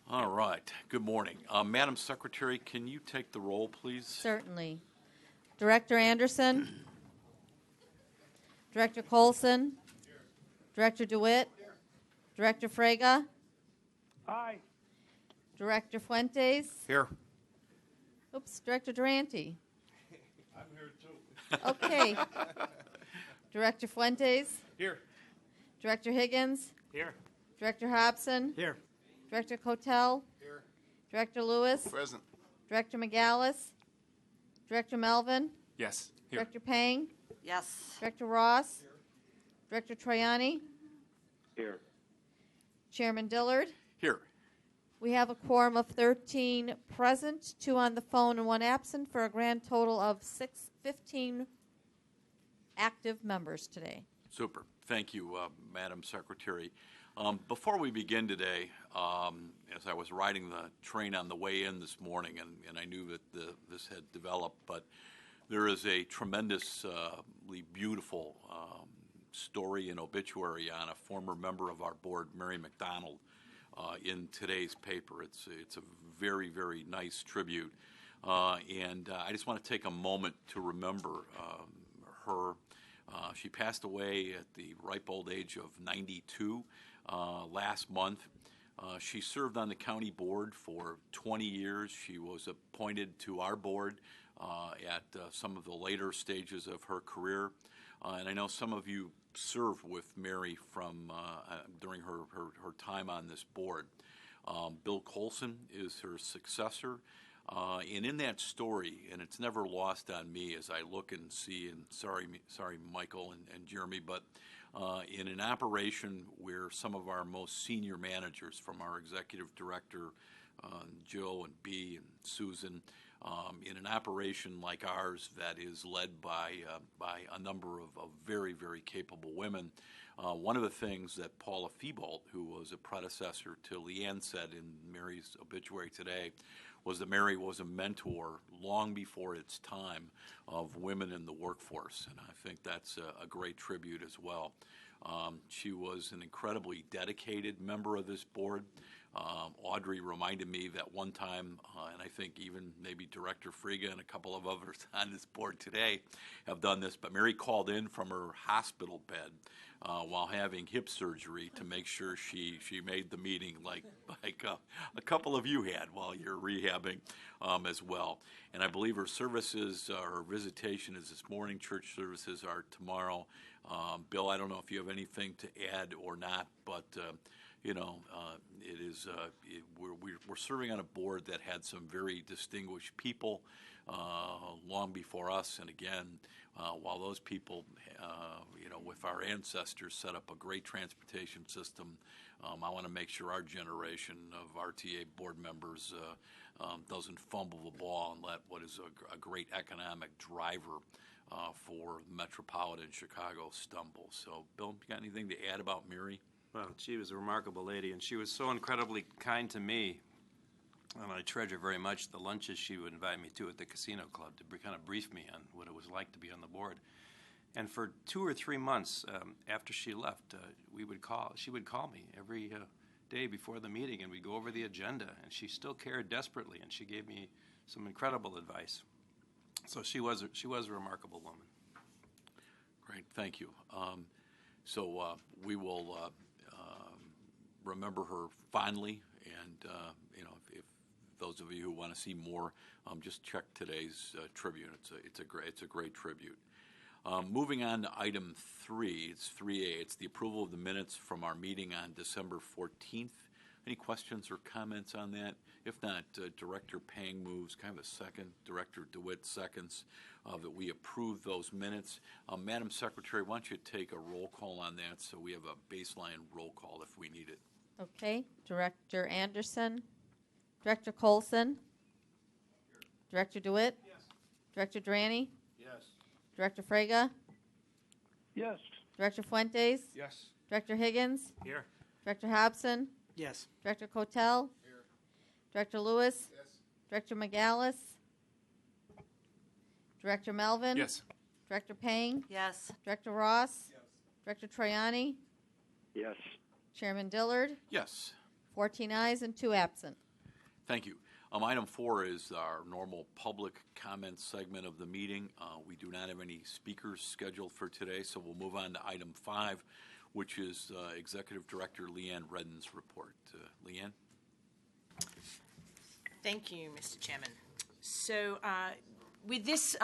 All right. Good morning. Madam Secretary, can you take the roll, please? Certainly. Director Anderson? Director Colson? Director DeWitt? Director Frega? Aye. Director Fuentes? Here. Oops, Director Durante. I'm here too. Okay. Director Fuentes? Here. Director Higgins? Here. Director Hobson? Here. Director Cotel? Here. Director Lewis? Present. Director McGallis? Director Melvin? Yes. Director Pang? Yes. Director Ross? Director Troiani? Here. Chairman Dillard? Here. We have a quorum of 13 present, 2 on the phone, and 1 absent, for a grand total of 15 active members today. Super. Thank you, Madam Secretary. Before we begin today, as I was riding the train on the way in this morning, and I knew that this had developed, but there is a tremendously beautiful story and obituary on a former member of our board, Mary McDonald, in today's paper. It's a very, very nice tribute. And I just want to take a moment to remember her. She passed away at the ripe old age of 92 last month. She served on the county board for 20 years. She was appointed to our board at some of the later stages of her career. And I know some of you served with Mary from during her time on this board. Bill Colson is her successor. And in that story, and it's never lost on me as I look and see, and sorry Michael and Jeremy, but in an operation where some of our most senior managers, from our executive director, Joe and B and Susan, in an operation like ours that is led by a number of very, very capable women, one of the things that Paula Thibault, who was a predecessor to Leanne, said in Mary's obituary today was that Mary was a mentor long before its time of women in the workforce, and I think that's a great tribute as well. She was an incredibly dedicated member of this board. Audrey reminded me that one time, and I think even maybe Director Frega and a couple of others on this board today have done this, but Mary called in from her hospital bed while having hip surgery to make sure she made the meeting like a couple of you had while you're rehabbing as well. And I believe her services, her visitation is this morning, church services are tomorrow. Bill, I don't know if you have anything to add or not, but it is we're serving on a board that had some very distinguished people long before us, and again, while those people, with our ancestors set up a great transportation system, I want to make sure our generation of RTA board members doesn't fumble the ball and let what is a great economic driver for metropolitan Chicago stumble. So, Bill, you got anything to add about Mary? Well, she was a remarkable lady, and she was so incredibly kind to me, and I treasure very much the lunches she would invite me to at the casino club to kind of brief me on what it was like to be on the board. And for 2 or 3 months after she left, she would call me every day before the meeting, and we'd go over the agenda, and she still cared desperately, and she gave me some incredible advice. So she was a remarkable woman. Great, thank you. So we will remember her fondly, and if those of you who want to see more, just check today's tribute. It's a great tribute. Moving on to item 3, it's 3A. It's the approval of the minutes from our meeting on December 14th. Any questions or comments on that? If not, Director Pang moves. Kind of a second. Director DeWitt seconds that we approve those minutes. Madam Secretary, why don't you take a roll call on that so we have a baseline roll call if we need it. Okay. Director Anderson? Director Colson? Director DeWitt? Yes. Director Durante? Yes. Director Frega? Yes. Director Fuentes? Yes. Director Higgins? Here. Director Hobson? Yes. Director Cotel? Here. Director Lewis? Yes. Director McGallis? Director Melvin? Yes. Director Pang? Yes. Director Ross? Yes. Director Troiani? Yes. Chairman Dillard? Yes. 14 ayes and 2 absent. Thank you. Item 4 is our normal public comment segment of the meeting. We do not have any speakers scheduled for today, so we'll move on to item 5, which is Executive Director Leanne Redden's report. Leanne? Thank you, Mr. Chairman. So with this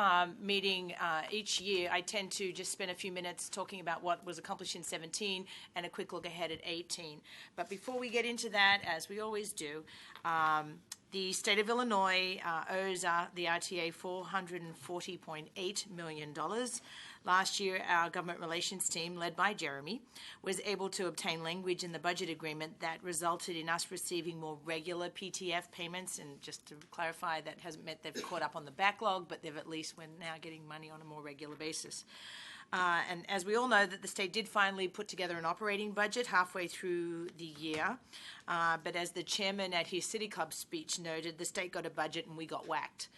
meeting each year, I tend to just spend a few minutes talking about what was accomplished in 17 and a quick look ahead at 18. But before we get into that, as we always do, the state of Illinois owes the RTA $440.8 million. Last year, our government relations team, led by Jeremy, was able to obtain language in the budget agreement that resulted in us receiving more regular PTF payments. And just to clarify, that hasn't meant they've caught up on the backlog, but they've at least we're now getting money on a more regular basis. And as we all know, that the state did finally put together an operating budget halfway through the year. But as the chairman at his City Club speech noted, the state got a budget and we got whacked.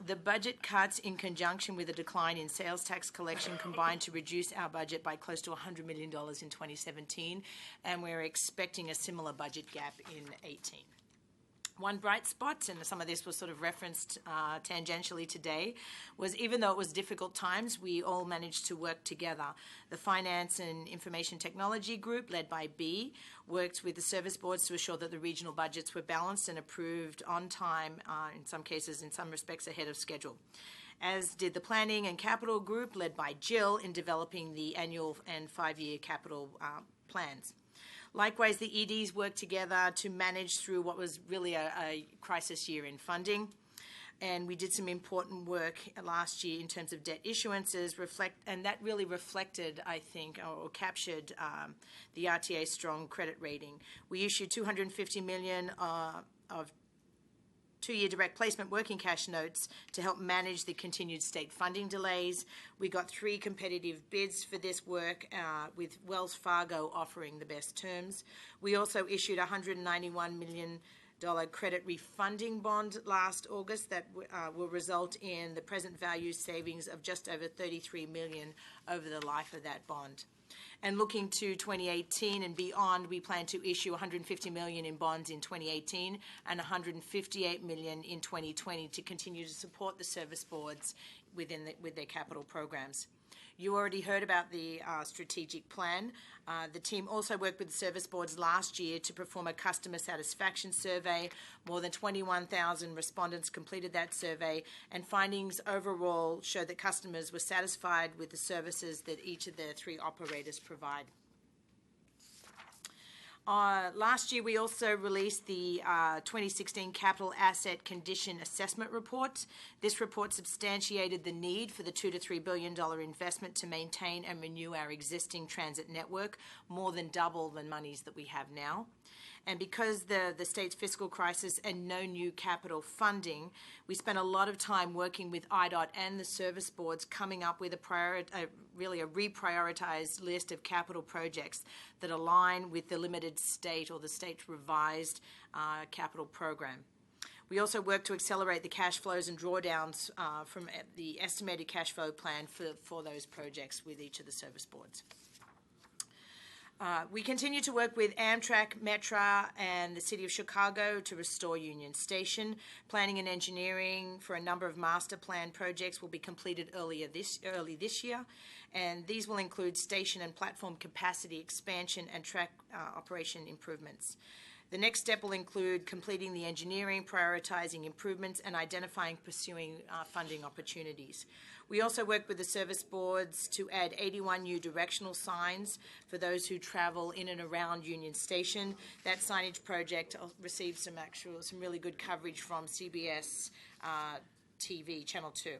The budget cuts, in conjunction with a decline in sales tax collection, combined to reduce our budget by close to $100 million in 2017, and we're expecting a similar budget gap in 18. One bright spot, and some of this was sort of referenced tangentially today, was even though it was difficult times, we all managed to work together. The Finance and Information Technology Group, led by B, worked with the service boards to assure that the regional budgets were balanced and approved on time, in some cases, in some respects, ahead of schedule. As did the Planning and Capital Group, led by Jill, in developing the annual and 5-year capital plans. Likewise, the EDs worked together to manage through what was really a crisis year in funding. And we did some important work last year in terms of debt issuances, and that really reflected, I think, or captured the RTA's strong credit rating. We issued $250 million of 2-year direct placement working cash notes to help manage the continued state funding delays. We got 3 competitive bids for this work, with Wells Fargo offering the best terms. We also issued $191 million credit refunding bond last August that will result in the present value savings of just over $33 million over the life of that bond. And looking to 2018 and beyond, we plan to issue $150 million in bonds in 2018 and $158 million in 2020 to continue to support the service boards with their capital programs. You already heard about the strategic plan. The team also worked with the service boards last year to perform a customer satisfaction survey. More than 21,000 respondents completed that survey, and findings overall showed that customers were satisfied with the services that each of the 3 operators provide. Last year, we also released the 2016 Capital Asset Condition Assessment Report. This report substantiated the need for the $2 to $3 billion investment to maintain and renew our existing transit network, more than double the monies that we have now. And because the state's fiscal crisis and no new capital funding, we spent a lot of time working with IDOT and the service boards coming up with a reprioritized list of capital projects that align with the limited state or the state's revised capital program. We also worked to accelerate the cash flows and drawdowns from the estimated cash flow plan for those projects with each of the service boards. We continue to work with Amtrak, Metra, and the City of Chicago to restore Union Station. Planning and engineering for a number of master plan projects will be completed early this year, and these will include station and platform capacity expansion and track operation improvements. The next step will include completing the engineering, prioritizing improvements, and identifying pursuing funding opportunities. We also work with the service boards to add 81 new directional signs for those who travel in and around Union Station. That signage project received some really good coverage from CBS TV, Channel 2.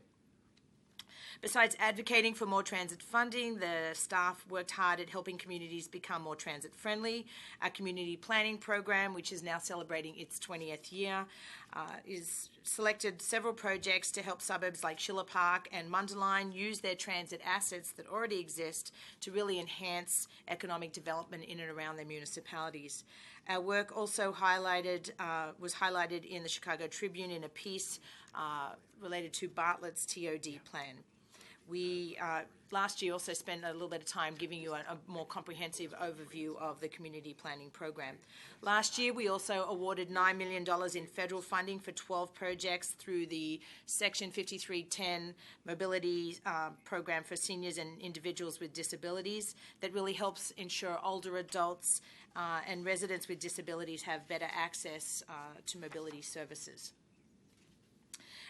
Besides advocating for more transit funding, the staff worked hard at helping communities become more transit friendly. Our community planning program, which is now celebrating its 20th year, is selected several projects to help suburbs like Schiller Park and Mundelein use their transit assets that already exist to really enhance economic development in and around their municipalities. Our work also was highlighted in the Chicago Tribune in a piece related to Bartlett's TOD plan. We last year also spent a little bit of time giving you a more comprehensive overview of the community planning program. Last year, we also awarded $9 million in federal funding for 12 projects through the Section 5310 mobility program for seniors and individuals with disabilities that really helps ensure older adults and residents with disabilities have better access to mobility services.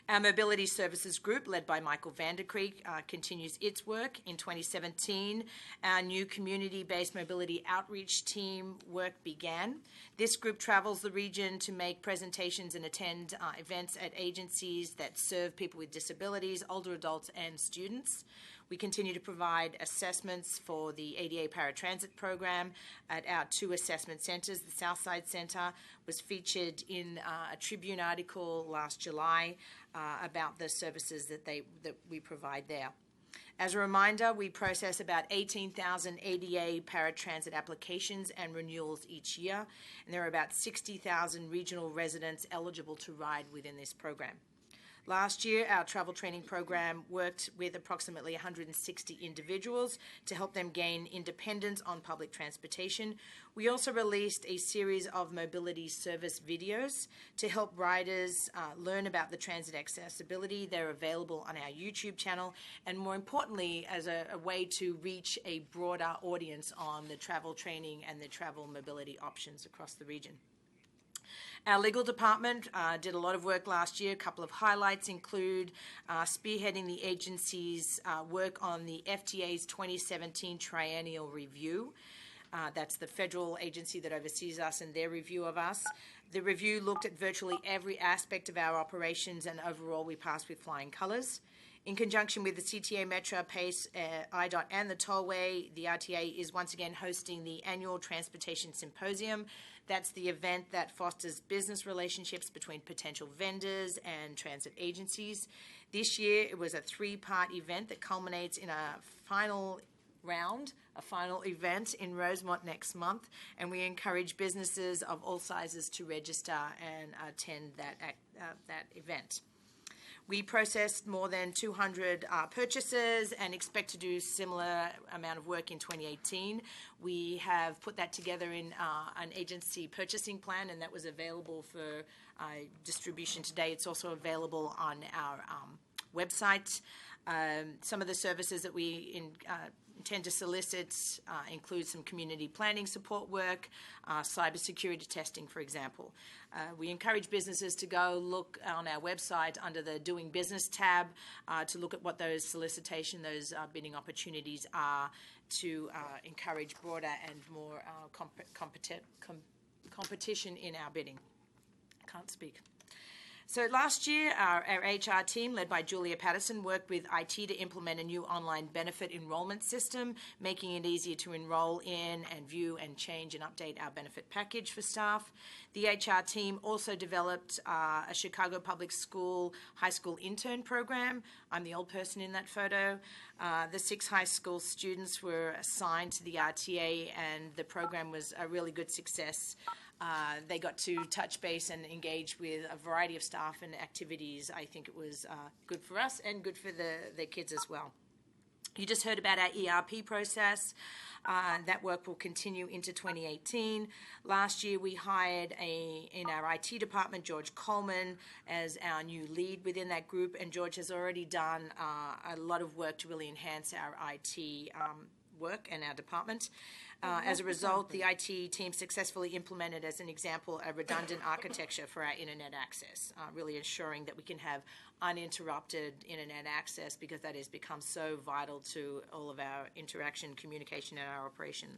Our Mobility Services Group, led by Michael Vandercreek, continues its work. In 2017, our new community-based mobility outreach team work began. This group travels the region to make presentations and attend events at agencies that serve people with disabilities, older adults, and students. We continue to provide assessments for the ADA Paratransit program at our 2 assessment centres. The Southside Centre was featured in a Tribune article last July about the services that we provide there. As a reminder, we process about 18,000 ADA paratransit applications and renewals each year, and there are about 60,000 regional residents eligible to ride within this program. Last year, our travel training program worked with approximately 160 individuals to help them gain independence on public transportation. We also released a series of mobility service videos to help riders learn about the transit accessibility. They're available on our YouTube channel, and more importantly, as a way to reach a broader audience on the travel training and the travel mobility options across the region. Our legal department did a lot of work last year. A couple of highlights include spearheading the agency's work on the FTA's 2017 triennial review. That's the federal agency that oversees us and their review of us. The review looked at virtually every aspect of our operations, and overall we passed with flying colours. In conjunction with the CTA, Metro, PACE, IDOT, and the Tollway, the RTA is once again hosting the annual Transportation Symposium. That's the event that fosters business relationships between potential vendors and transit agencies. This year, it was a 3-part event that culminates in a final round, a final event in Rosemont next month, and we encourage businesses of all sizes to register and attend that event. We processed more than 200 purchases and expect to do similar amount of work in 2018. We have put that together in an agency purchasing plan, and that was available for distribution today. It's also available on our website. Some of the services that we intend to solicit include some community planning support work, cybersecurity testing, for example. We encourage businesses to go look on our website under the Doing Business tab to look at what those solicitation, those bidding opportunities are, to encourage broader and more competition in our bidding. I can't speak. So last year, our HR team, led by Julia Patterson, worked with IT to implement a new online benefit enrollment system, making it easier to enroll in and view and change and update our benefit package for staff. The HR team also developed a Chicago Public School high school intern program. I'm the old person in that photo. The 6 high school students were assigned to the RTA, and the program was a really good success. They got to touch base and engage with a variety of staff and activities. I think it was good for us and good for the kids as well. You just heard about our ERP process. That work will continue into 2018. Last year, we hired in our IT department, George Coleman, as our new lead within that group, and George has already done a lot of work to really enhance our IT work and our department. As a result, the IT team successfully implemented, as an example, a redundant architecture for our internet access, really ensuring that we can have uninterrupted internet access, because that has become so vital to all of our interaction, communication, and our operation.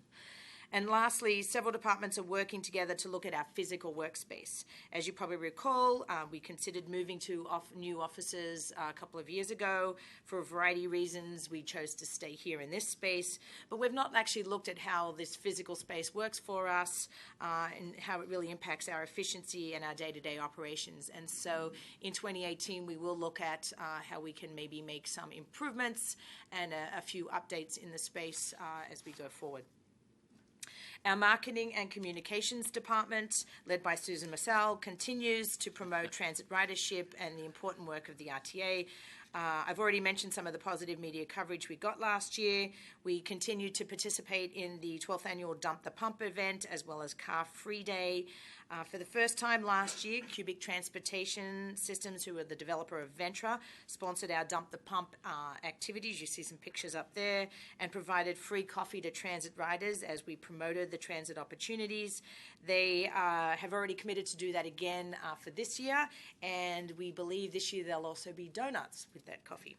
And lastly, several departments are working together to look at our physical workspace. As you probably recall, we considered moving to new offices a couple of years ago. For a variety of reasons, we chose to stay here in this space, but we've not actually looked at how this physical space works for us and how it really impacts our efficiency and our day-to-day operations. And so in 2018, we will look at how we can maybe make some improvements and a few updates in the space as we go forward. Our Marketing and Communications Department, led by Susan Massell, continues to promote transit ridership and the important work of the RTA. I've already mentioned some of the positive media coverage we got last year. We continue to participate in the 12th annual Dump the Pump event, as well as Car Free Day. For the first time last year, Cubic Transportation Systems, who are the developer of Ventra, sponsored our Dump the Pump activities. You see some pictures up there, and provided free coffee to transit riders as we promoted the transit opportunities. They have already committed to do that again for this year, and we believe this year there'll also be donuts with that coffee.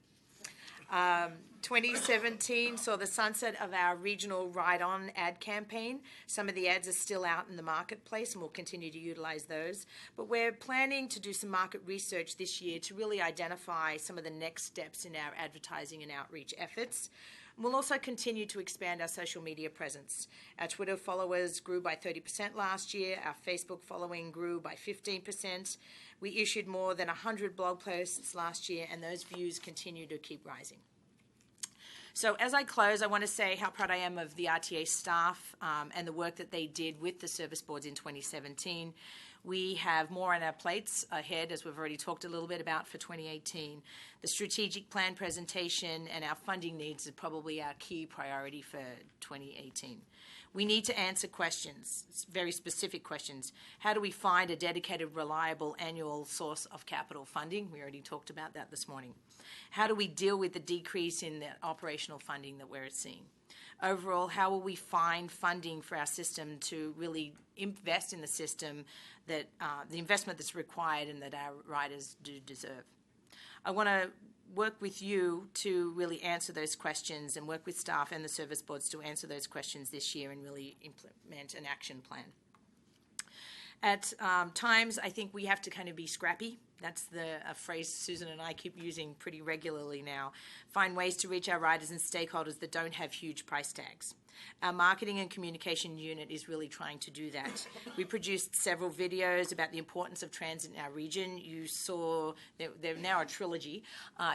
2017 saw the sunset of our regional ride-on ad campaign. Some of the ads are still out in the marketplace, and we'll continue to utilize those. But we're planning to do some market research this year to really identify some of the next steps in our advertising and outreach efforts. We'll also continue to expand our social media presence. Our Twitter followers grew by 30% last year. Our Facebook following grew by 15%. We issued more than 100 blog posts last year, and those views continue to keep rising. So as I close, I want to say how proud I am of the RTA staff and the work that they did with the service boards in 2017. We have more on our plates ahead, as we've already talked a little bit about, for 2018. The strategic plan presentation and our funding needs are probably our key priority for 2018. We need to answer questions, very specific questions. How do we find a dedicated, reliable annual source of capital funding? We already talked about that this morning. How do we deal with the decrease in the operational funding that we're seeing? Overall, how will we find funding for our system to really invest in the system, that the investment that's required and that our riders do deserve? I want to work with you to really answer those questions, and work with staff and the service boards to answer those questions this year and really implement an action plan. At times, I think we have to kind of be scrappy. That's a phrase Susan and I keep using pretty regularly now. Find ways to reach our riders and stakeholders that don't have huge price tags. Our marketing and communication unit is really trying to do that. We produced several videos about the importance of transit in our region. You saw, they're now a trilogy.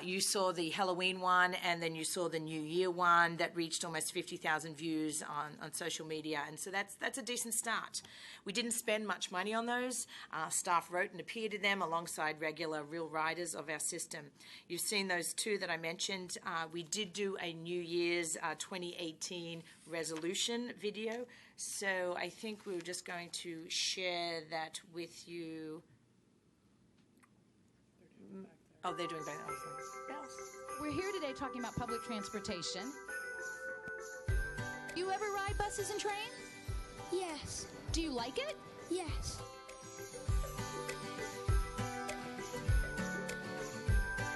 You saw the Halloween one, and then you saw the New Year one that reached almost 50,000 views on social media, and so that's a decent start. We didn't spend much money on those. Staff wrote and appeared in them alongside regular real riders of our system. You've seen those two that I mentioned. We did do a New Year's 2018 resolution video, so I think we're just going to share that with you. Oh, they're doing better. We're here today talking about public transportation. You ever ride buses and trains? Yes. Do you like it? Yes.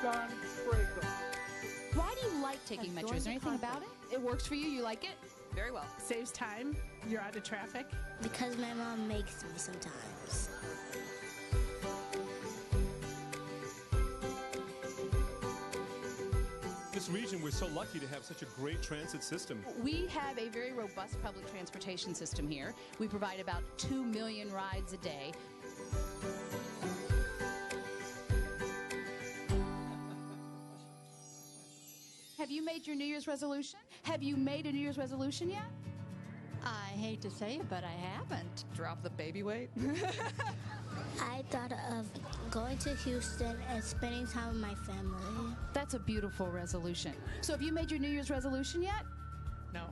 Don Spraker. Why do you like taking Metro? Is there anything about it? It works for you? You like it? Very well. Saves time. You're out of traffic. Because my mom makes me sometimes. This region, we're so lucky to have such a great transit system. We have a very robust public transportation system here. We provide about 2 million rides a day. Have you made your New Year's resolution? Have you made a New Year's resolution yet? I hate to say it, but I haven't. Drop the baby weight. I thought of going to Houston and spending time with my family. That's a beautiful resolution. So have you made your New Year's resolution yet? No.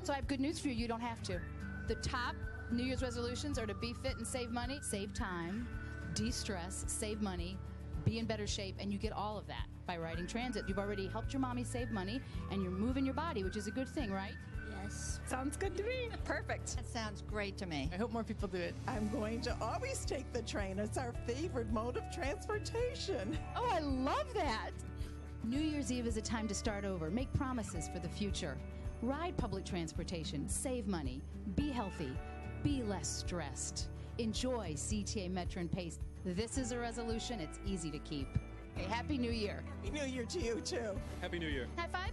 So I have good news for you. You don't have to. The top New Year's resolutions are to be fit and save money, save time, de-stress, save money, be in better shape, and you get all of that by riding transit. You've already helped your mommy save money, and you're moving your body, which is a good thing, right? Yes. Sounds good to me. Perfect. That sounds great to me. I hope more people do it. I'm going to always take the train. It's our favorite mode of transportation. Oh, I love that. New Year's Eve is a time to start over. Make promises for the future. Ride public transportation. Save money. Be healthy. Be less stressed. Enjoy CTA Metro and Pace. This is a resolution. It's easy to keep. Hey, Happy New Year. Happy New Year to you, too. Happy New Year. High five.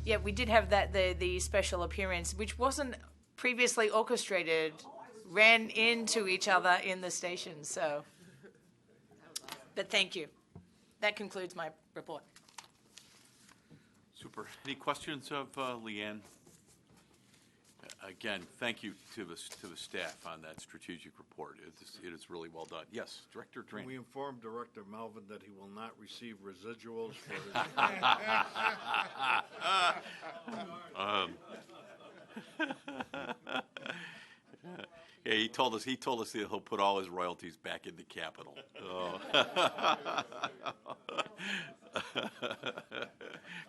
Yeah, we did have that the special appearance, which wasn't previously orchestrated, ran into each other in the station. So, but thank you. That concludes my report. Super. Any questions of Leanne? Again, thank you to the staff on that strategic report. It is really well done. Yes, Director Drain. We informed Director Melvin that he will not receive residuals for his. Yeah, he told us that he'll put all his royalties back into capital.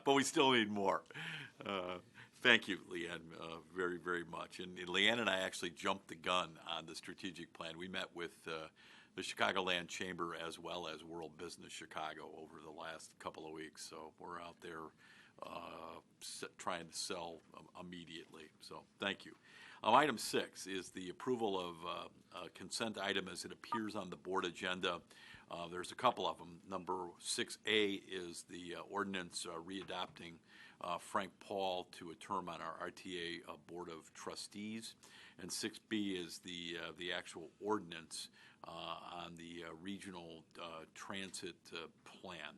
But we still need more. Thank you, Leanne, very, very much. And Leanne and I actually jumped the gun on the strategic plan. We met with the Chicagoland Chamber as well as World Business Chicago over the last couple of weeks. So we're out there trying to sell immediately. So thank you. Item 6 is the approval of a consent item as it appears on the board agenda. There's a couple of them. Number 6A is the ordinance readopting Frank Paul to a term on our RTA Board of Trustees. And 6B is the actual ordinance on the regional transit plan.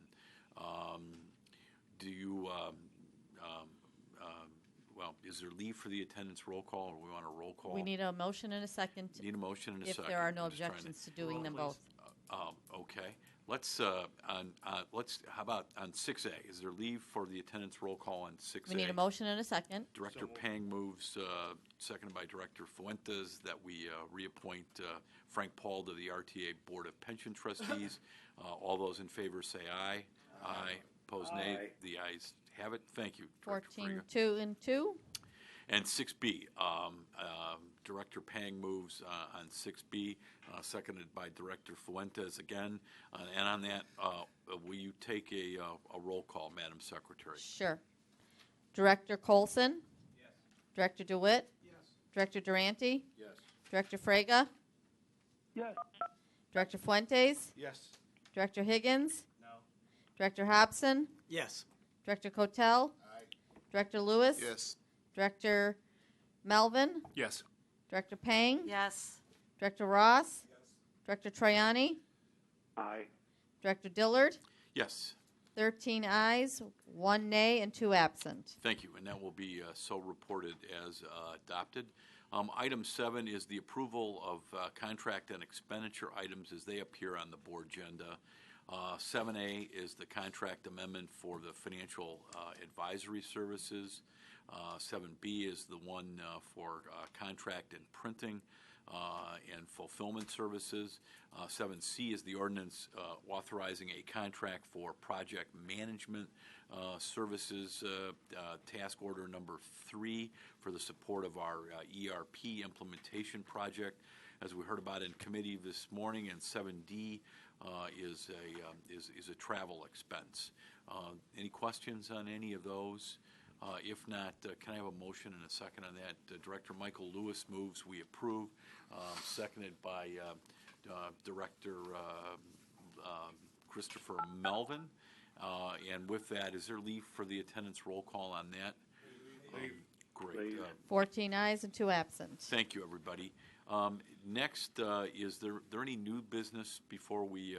Is there leave for the attendance roll call, or we want a roll call? We need a motion and a second. Need a motion and a second. If there are no I'm just trying objections to doing them both. Okay. How about on 6A? Is there leave for the attendance roll call on 6A? We need a motion and a second. Director Pang moves, seconded by Director Fuentes, that we reappoint Frank Paul to the RTA Board of Pension Trustees. All those in favor say aye. Aye. Opposed, nay. The ayes have it. Thank you, Director 14, Friga. 2 and 2. And 6B, Director Pang moves on 6B, seconded by Director Fuentes again. And on that, will you take a roll call, Madam Secretary? Sure. Director Colson? Yes. Director DeWitt? Yes. Director Durante? Yes. Director Fraga? Yes. Director Fuentes? Yes. Director Higgins? No. Director Hobson? Yes. Director Cotel? Aye. Director Lewis? Yes. Director Melvin? Yes. Director Pang? Yes. Director Ross? Yes. Director Troiani? Aye. Director Dillard? Yes. 13 ayes, 1 nay, and 2 absent. Thank you, and that will be so reported as adopted. Item 7 is the approval of contract and expenditure items as they appear on the board agenda. 7A is the contract amendment for the financial advisory services. 7B is the one for contract and printing and fulfillment services. 7C is the ordinance authorizing a contract for project management services, task order number 3 for the support of our ERP implementation project, as we heard about in committee this morning. And 7D is a travel expense. Any questions on any of those? If not, can I have a motion and a second on that? Director Michael Lewis moves we approve, seconded by Director Christopher Melvin. And with that, is there leave for the attendance roll call on that? Great. 14 ayes and 2 absent. Thank you, everybody. Next, is there any new business before we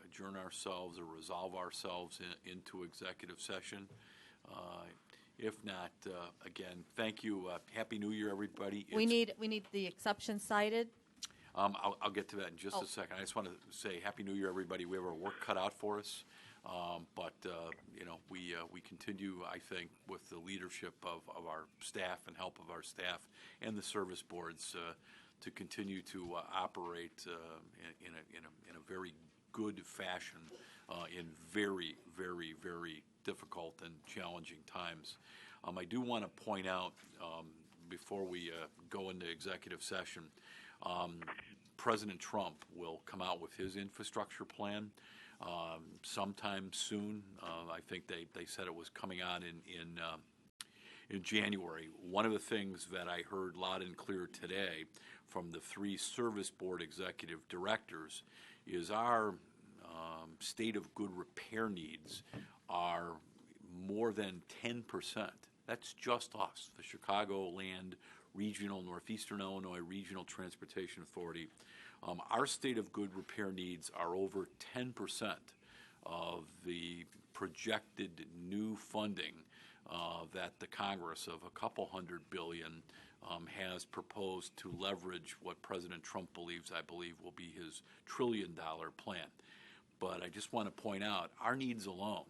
adjourn ourselves or resolve ourselves into executive session? If not, again, thank you. Happy New Year, everybody. We need the exception cited. I'll get to that in just a second. I just want to say Happy New Year, everybody. We have our work cut out for us, but we continue, I think, with the leadership of our staff and help of our staff and the service boards to continue to operate in a very good fashion in very, very, very difficult and challenging times. I do want to point out before we go into executive session, President Trump will come out with his infrastructure plan sometime soon. I think they said it was coming out in January. One of the things that I heard loud and clear today from the 3 service board executive directors is our state of good repair needs are more than 10%. That's just us, the Chicagoland Regional, Northeastern Illinois Regional Transportation Authority. Our state of good repair needs are over 10% of the projected new funding that the Congress of a couple $100 billion has proposed to leverage what President Trump believes, I believe, will be his $1 trillion plan. But I just want to point out our needs alone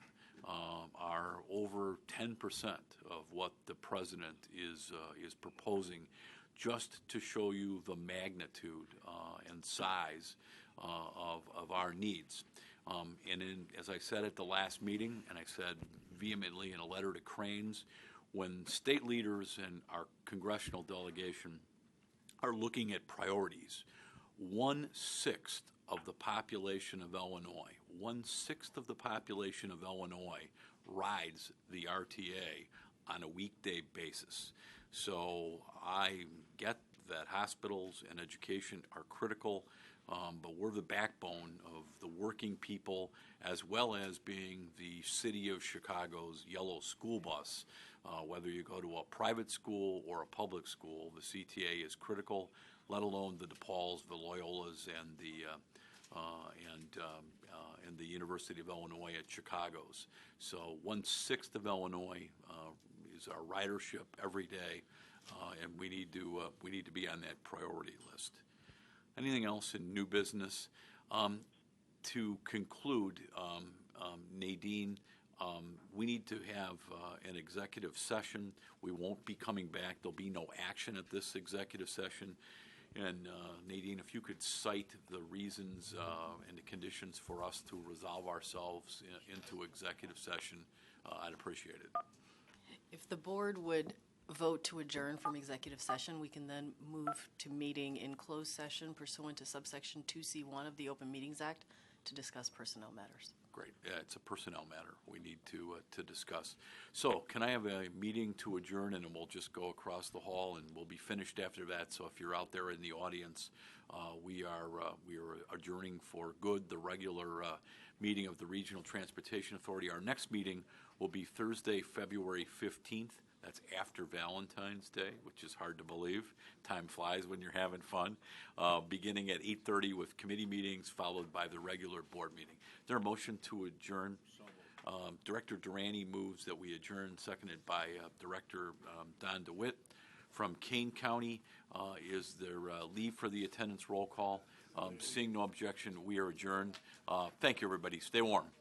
are over 10% of what the president is proposing, just to show you the magnitude and size of our needs. As I said at the last meeting, and I said vehemently in a letter to Cranes, when state leaders and our congressional delegation are looking at priorities, 1/6 of the population of Illinois, 1/6 of the population of Illinois rides the RTA on a weekday basis. So I get that hospitals and education are critical, but we're the backbone of the working people, as well as being the city of Chicago's yellow school bus. Whether you go to a private school or a public school, the CTA is critical, let alone the DePauls, the Loyolas, and the University of Illinois at Chicago's. So 1/6 of Illinois is our ridership every day, and we need to be on that priority list. Anything else in new business? To conclude, Nadine, we need to have an executive session. We won't be coming back. There'll be no action at this executive session. And Nadine, if you could cite the reasons and the conditions for us to resolve ourselves into executive session, I'd appreciate it. If the board would vote to adjourn from executive session, we can then move to meeting in closed session pursuant to subsection 2C1 of the Open Meetings Act to discuss personnel matters. Great. Yeah, it's a personnel matter we need to discuss. So can I have a meeting to adjourn, and then we'll just go across the hall, and we'll be finished after that. So if you're out there in the audience, we are adjourning for good the regular meeting of the Regional Transportation Authority. Our next meeting will be Thursday, February 15th. That's after Valentine's Day, which is hard to believe. Time flies when you're having fun. Beginning at 8:30 with committee meetings, followed by the regular board meeting. Is there a motion to adjourn? Director Durante moves that we adjourn, seconded by Director Don DeWitt. From Kane County, is there leave for the attendance roll call? Seeing no objection, we are adjourned. Thank you, everybody. Stay warm.